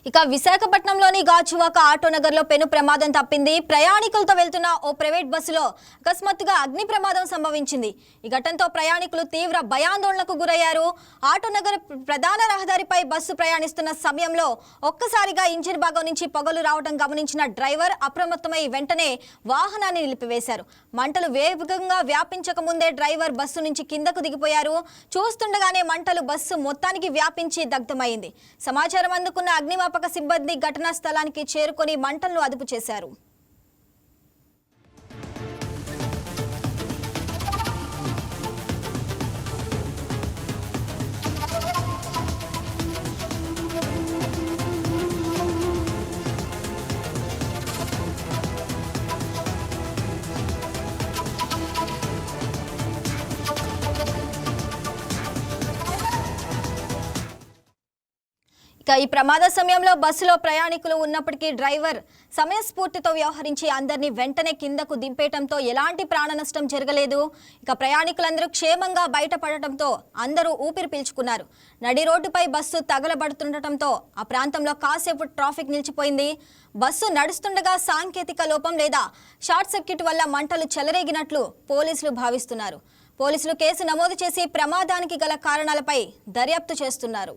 ఇక విశాఖపట్నంలోని గాజువాక ఆటోనగర్లో పెను ప్రమాదం తప్పింది. ప్రయాణికులతో వెళ్తున్న ఓ ప్రైవేట్ బస్సులో అకస్మాత్తుగా అగ్ని ప్రమాదం సంభవించింది. ఈ ఘటనతో ప్రయాణికులు తీవ్ర భయాందోళనకు గురయ్యారు. ఆటోనగర్ ప్రధాన రహదారిపై బస్సు ప్రయాణిస్తున్న సమయంలో ఒక్కసారిగా ఇంజిన్ భాగం నుంచి పొగలు రావడం గమనించిన డ్రైవర్ అప్రమత్తమై వెంటనే వాహనాన్ని నిలిపివేశారు. మంటలు వేగంగా వ్యాపించక ముందే డ్రైవర్ బస్సు నుంచి కిందకు దిగిపోయారు. చూస్తుండగానే మంటలు బస్సు మొత్తానికి వ్యాపించి దగ్ధమైంది. సమాచారం అందుకున్న అగ్నిమాపక సిబ్బంది ఘటనా స్థలానికి చేరుకొని మంటలను అదుపు చేశారు. ఈ ప్రమాద సమయంలో బస్సులో ప్రయాణికులు ఉన్నప్పటికీ డ్రైవర్ సమయస్ఫూర్తితో వ్యవహరించి అందరినీ వెంటనే కిందకు దింపేయడంతో ఎలాంటి ప్రాణ నష్టం జరగలేదు. ఇక ప్రయాణికులందరూ క్షేమంగా బయటపడటంతో అందరూ ఊపిరి పీల్చుకున్నారు. నడి రోడ్డుపై బస్సు తగలబడుతుండటంతో ఆ ప్రాంతంలో కాసేపు ట్రాఫిక్ నిలిచిపోయింది. బస్సు నడుస్తుండగా సాంకేతిక లోపం లేదా షార్ట్ సర్క్యూట్ వల్ల మంటలు చెలరేగినట్లు పోలీసులు భావిస్తున్నారు. పోలీసులు కేసు నమోదు చేసి ప్రమాదానికి గల కారణాలపై దర్యాప్తు చేస్తున్నారు.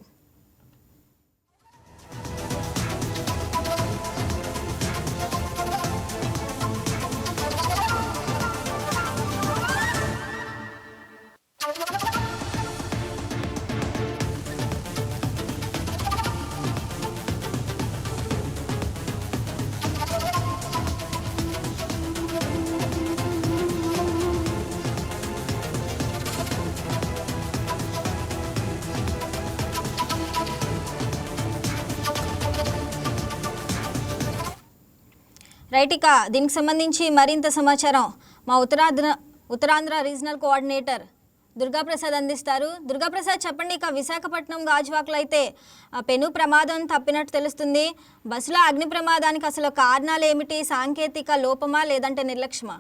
రైట్, ఇక దీనికి సంబంధించి మరింత సమాచారం మా ఉత్తరాంధ్ర రీజనల్ కోఆర్డినేటర్ దుర్గాప్రసాద్ అందిస్తారు. దుర్గాప్రసాద్, చెప్పండి. ఇక విశాఖపట్నం గాజువాకలో అయితే పెను ప్రమాదం తప్పినట్టు తెలుస్తుంది. బస్సులో అగ్ని ప్రమాదానికి అసలు కారణాలు ఏమిటి? సాంకేతిక లోపమా లేదంటే నిర్లక్ష్యమా?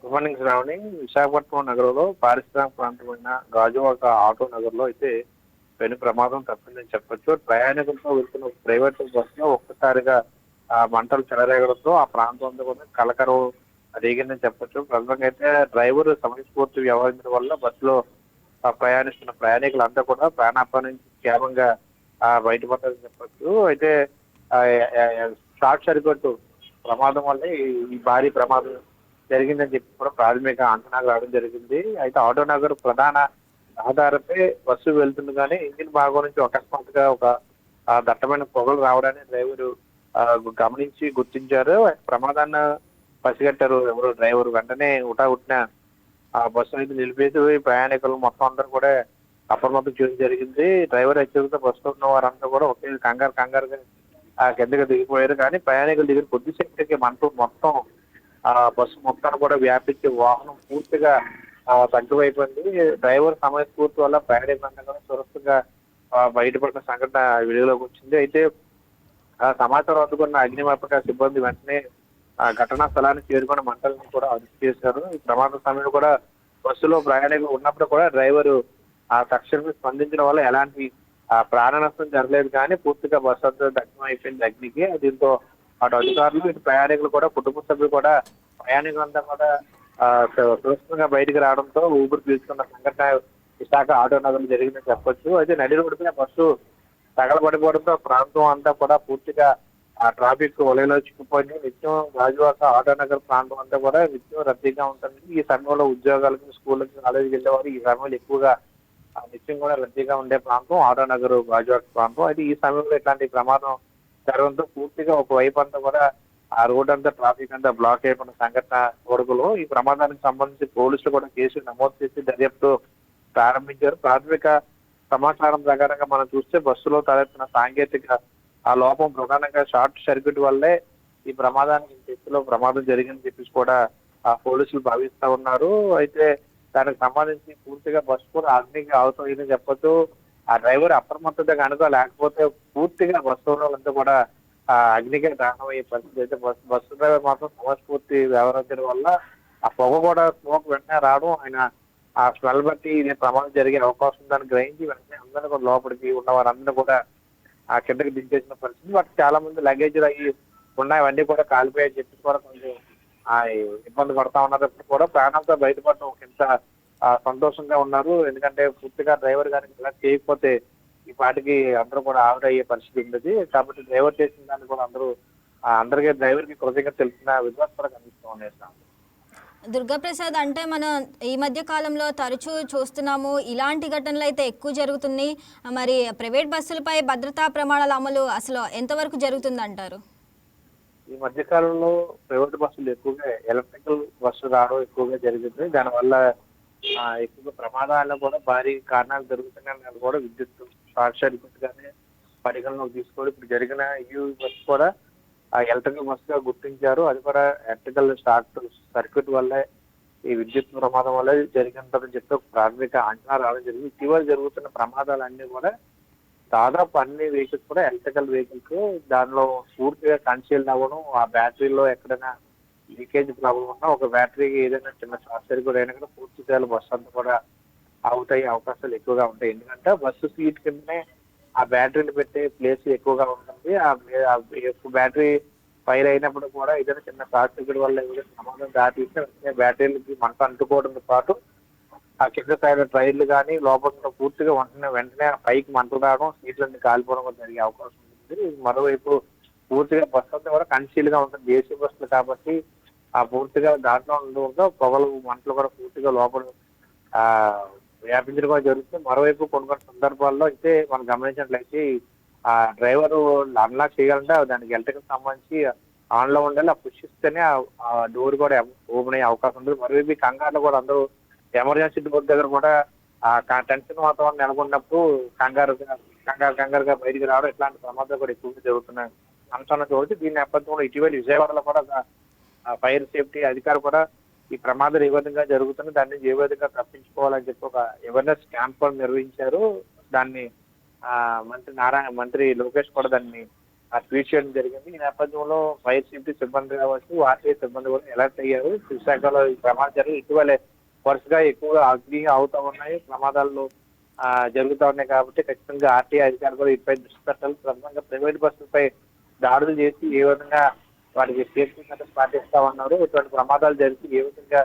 Good morning Shravani. విశాఖపట్నం నగరంలో పారిశ్రామిక ప్రాంతమైన గాజువాక ఆటో నగర్లో అయితే పెను ప్రమాదం తప్పిందని చెప్పొచ్చు. ప్రయాణికులతో వెళ్తున్న ప్రైవేట్ బస్సులో ఒక్కసారిగా మంటలు చెలరేగడంతో ఆ ప్రాంతం అంతా కూడా కలకరం రేగిందని చెప్పొచ్చు. ప్రస్తుతంగా అయితే డ్రైవర్ సమయస్ఫూర్తి వ్యవహరించడం వల్ల బస్సులో ప్రయాణిస్తున్న ప్రయాణికులంతా కూడా ప్రాణాపాయం నుంచి క్షేమంగా బయటపడ్డారని చెప్పొచ్చు. అయితే షార్ట్ సర్క్యూట్ ప్రమాదం వల్ల ఈ భారీ ప్రమాదం జరిగిందని చెప్పి కూడా ప్రాథమిక అంచనాలు రావడం జరిగింది. అయితే ఆటోనగర్ ప్రధాన రహదారిపై బస్సు వెళ్తుండగానే ఇంజిన్ భాగం నుంచి అకస్మాత్తుగా ఒక దట్టమైన పొగలు రావడాన్ని డ్రైవరు గమనించి గుర్తించారు. ప్రమాదాన్ని పసిగట్టారు ఎవరు డ్రైవర్. వెంటనే ఉట్టిన ఆ బస్సు అయితే నిలిపేసి ప్రయాణికులు మొత్తం అందరూ కూడా అప్రమత్తం చేయడం జరిగింది. డ్రైవర్ హెచ్చరికతో బస్సులో ఉన్న వారంతా కూడా ఒకే కంగారుగా కిందకి దిగిపోయారు. కానీ ప్రయాణికుల దగ్గర కొద్దిసేపటికి మంటలు మొత్తం బస్సు మొత్తాన్ని కూడా వ్యాపించి వాహనం పూర్తిగా తగ్గువైపోయింది. డ్రైవర్ సమయస్ఫూర్తి వల్ల ప్రయాణికులంతా కూడా సురక్షితంగా బయటపడిన సంఘటన వెలుగులోకి వచ్చింది. అయితే సమాచారం అందుకున్న అగ్నిమాపక సిబ్బంది వెంటనే ఘటనా స్థలానికి చేరుకుని మంటలను కూడా అదుపు చేశారు. ఈ ప్రమాద సమయంలో కూడా బస్సులో ప్రయాణికులు ఉన్నప్పుడు కూడా డ్రైవరు తక్షణమే స్పందించడం వల్ల ఎలాంటి ప్రాణ నష్టం జరగలేదు. కానీ పూర్తిగా బస్సు అంతా దగ్ధం అయిపోయింది అగ్నికి. దీంతో అటు అధికారులు ఇటు ప్రయాణికులు కూడా కుటుంబ సభ్యులు కూడా ప్రయాణికులంతా కూడా సురక్షితంగా బయటకు రావడంతో ఊపిరి పీల్చుకున్న సంఘటన విశాఖ ఆటోనగర్ జరిగిందని చెప్పొచ్చు. అయితే నడి రోడ్డుపై బస్సు తగలబడిపోవడంతో ప్రాంతం అంతా కూడా పూర్తిగా ట్రాఫిక్ వలయలో చిక్కుపోయింది. నిత్యం గాజువాక ఆటోనగర్ ప్రాంతం అంతా కూడా నిత్యం రద్దీగా ఉంటుంది. ఈ సమయంలో ఉద్యోగాలకు, స్కూళ్ళకి, కాలేజీకి వెళ్ళేవారు ఈ సమయంలో ఎక్కువగా నిత్యం కూడా రద్దీగా ఉండే ప్రాంతం ఆటోనగర్ గాజువాక ప్రాంతం. అయితే ఈ సమయంలో ఇట్లాంటి ప్రమాదం జరగడంతో పూర్తిగా ఒకవైపు అంతా కూడా ఆ రోడ్ అంతా ట్రాఫిక్ అంతా బ్లాక్ అయిపోయిన సంఘటన కొడుకులు. ఈ ప్రమాదానికి సంబంధించి పోలీసులు కూడా కేసు నమోదు చేసి దర్యాప్తు ప్రారంభించారు. ప్రాథమిక సమాచారం ప్రకారంగా మనం చూస్తే బస్సులో తలెత్తిన సాంకేతిక లోపం ప్రధానంగా షార్ట్ సర్క్యూట్ వల్లే ఈ ప్రమాదానికి ఎత్తులో ప్రమాదం జరిగిందని చెప్పేసి కూడా పోలీసులు భావిస్తా ఉన్నారు. అయితే దానికి సంబంధించి పూర్తిగా బస్సు కూడా అగ్నికి అవుతుందని చెప్పొచ్చు. ఆ డ్రైవర్ అప్రమత్తత కనుక లేకపోతే పూర్తిగా బస్సు వాళ్ళంతా కూడా అగ్నికే దారుణమయ్యే పరిస్థితి. అయితే బస్సు డ్రైవర్ మాత్రం సమయస్ఫూర్తి వ్యవహరించడం వల్ల ఆ పొగ కూడా స్మోక్ వెంటనే రావడం, ఆయన ఆ స్మెల్ బట్టి ఇది ప్రమాదం జరిగే అవకాశం ఉందని గ్రహించి వెంటనే అందరూ కూడా లోపలికి ఉన్న వారందరూ కూడా ఆ కిందకి దించేసిన పరిస్థితి. వాటి చాలా మంది లగేజ్లు అవి ఉన్నాయి, అవన్నీ కూడా కాలిపోయాయని చెప్పి కూడా కొంచెం ఆ ఇబ్బంది పడతా ఉన్నారు. ఇప్పుడు కూడా ప్రాణాలతో బయటపడడం ఒక ఇంత సంతోషంగా ఉన్నారు. ఎందుకంటే పూర్తిగా డ్రైవర్ గారికి ఇలా చేయకపోతే ఈ పాటికి అందరూ కూడా ఆవిరయ్యే పరిస్థితి ఉండేది. కాబట్టి డ్రైవర్ చేసిన దాన్ని కూడా అందరికీ డ్రైవర్ కి కృతజ్ఞత తెలిసిన విధానం కూడా కనిపిస్తూ ఉన్నాయి సార్. దుర్గాప్రసాద్, అంటే మనం ఈ మధ్య కాలంలో తరచూ చూస్తున్నాము, ఇలాంటి ఘటనలు అయితే ఎక్కువ జరుగుతున్నాయి. మరి ప్రైవేట్ బస్సులపై భద్రతా ప్రమాణాల అమలు అసలు ఎంతవరకు జరుగుతుందంటారు? ఈ మధ్య కాలంలో ప్రైవేట్ బస్సులు ఎక్కువగా ఎలక్ట్రికల్ బస్సు రావడం ఎక్కువగా జరిగింది. దానివల్ల ఎక్కువగా ప్రమాదాలు కూడా భారీ కారణాలు జరుగుతున్నాయని కూడా విద్యుత్ షార్ట్ సర్క్యూట్ గానే పరిగణలోకి తీసుకోవాలి. ఇప్పుడు జరిగిన ఈ బస్సు కూడా ఆ ఎలక్ట్రికల్ బస్సుగా గుర్తించారు. అది కూడా ఎలక్ట్రికల్ షార్ట్ సర్క్యూట్ వల్లే ఈ విద్యుత్ ప్రమాదం వల్ల జరిగిందని చెప్పి ఒక ప్రాథమిక అంచనా రావడం జరిగింది. ఇటీవల జరుగుతున్న ప్రమాదాలన్నీ కూడా దాదాపు అన్ని వెహికల్స్ కూడా ఎలక్ట్రికల్ వెహికల్స్. దానిలో పూర్తిగా కన్సీల్డ్ అవ్వడం, ఆ బ్యాటరీలో ఎక్కడైనా లీకేజ్ ప్రాబ్లం ఉన్నా, ఒక బ్యాటరీకి ఏదైనా చిన్న షార్ట్ సర్క్యూట్ అయినా కూడా పూర్తి స్థాయిలో బస్సు అంతా కూడా అవుట్ అయ్యే అవకాశాలు ఎక్కువగా ఉంటాయి. ఎందుకంటే బస్సు సీట్ కిందనే ఆ బ్యాటరీని పెట్టే ప్లేస్ ఎక్కువగా ఉంటుంది. బ్యాటరీ ఫైర్ అయినప్పుడు కూడా ఏదైనా చిన్న షార్ట్ సర్క్యూట్ వల్ల ఏదైనా ప్రమాదం దాటిస్తే బ్యాటరీలకి మంట అంటుకోవడంతో పాటు ఆ కింద సైడ్ టైర్లు కానీ లోపల పూర్తిగా వెంటనే పైకి మంటలు రావడం, సీట్లన్నీ కాలిపోవడం కూడా జరిగే అవకాశం ఉంటుంది. మరోవైపు పూర్తిగా బస్సు అంతా కూడా కన్సీల్ గా ఉంటుంది, ఏసీ బస్సులు కాబట్టి ఆ పూర్తిగా దాంట్లో ఉండడంతో పొగలు మంటలు కూడా పూర్తిగా లోపల ఆ వ్యాపించడం కూడా జరుగుతుంది. మరోవైపు కొన్ని కొన్ని సందర్భాల్లో అయితే మనం గమనించినట్లయితే ఆ డ్రైవర్ అన్లాక్ చేయాలంటే దానికి ఎలక్ట్రికల్ సంబంధించి ఆన్ లో ఉండాలి. ఆ పుష్ ఇస్తేనే ఆ డోర్ కూడా ఓపెన్ అయ్యే అవకాశం ఉంటుంది. మరోవైపు ఈ కంగారులో కూడా అందరూ ఎమర్జెన్సీ డోర్ దగ్గర కూడా ఆ టెన్షన్ వాతావరణం నెలకొన్నప్పుడు కంగారుగా బయటికి రావడం, ఇట్లాంటి ప్రమాదాలు కూడా ఎక్కువగా జరుగుతున్న అంశాలను చూడవచ్చు. దీని నేపథ్యంలో ఇటీవల విజయవాడలో కూడా ఫైర్ సేఫ్టీ అధికారి కూడా ఈ ప్రమాదాలు ఏ విధంగా జరుగుతుంది, దాన్ని ఏ విధంగా తప్పించుకోవాలని చెప్పి ఒక అవేర్నెస్ క్యాంప్ కూడా నిర్వహించారు. దాన్ని మంత్రి లోకేష్ కూడా దాన్ని ట్వీట్ చేయడం జరిగింది. ఈ నేపథ్యంలో ఫైర్ సేఫ్టీ సిబ్బంది కావచ్చు, ఆర్టీఐ సిబ్బంది కూడా అలర్ట్ అయ్యారు. విశాఖలో ఈ ప్రమాదం జరిగి ఇటీవలే వరుసగా ఎక్కువగా అగ్ని అవుతా ఉన్నాయి, ప్రమాదాలు జరుగుతూ ఉన్నాయి. కాబట్టి ఖచ్చితంగా ఆర్టీఐ అధికారులు కూడా వీటిపై దృష్టి పెట్టాలి. ప్రధానంగా ప్రైవేట్ బస్సులపై దాడులు చేసి ఏ విధంగా వాటికి సేఫ్టీ మెథడ్స్ పాటిస్తా ఉన్నారు, ఇటువంటి ప్రమాదాలు జరిగి ఏ విధంగా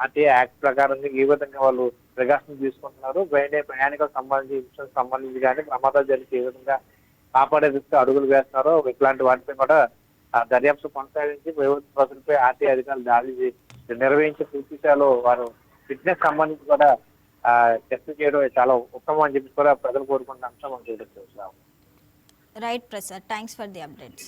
ఆర్టీఐ యాక్ట్ ప్రకారం ఏ విధంగా వాళ్ళు ప్రికాషన్స్ తీసుకుంటున్నారు, ప్రయాణికులకు సంబంధించి ఇన్సూరెన్స్ సంబంధించి కానీ ప్రమాదాలు జరిగి ఏ విధంగా కాపాడే దిశగా అడుగులు వేస్తున్నారో ఇట్లాంటి వాటిపై కూడా దర్యాప్తు కొనసాగించి ప్రైవేట్ బస్సులపై ఆర్టీఐ అధికారులు దాడి నిర్వహించి పూర్తిస్థాయిలో వారు ఫిట్నెస్ సంబంధించి కూడా టెస్ట్ చేయడం చాలా ఉత్తమం అని చెప్పి కూడా ప్రజలు కోరుకున్న అంశం మనం చూడొచ్చు. Right Prasad, thanks for the updates.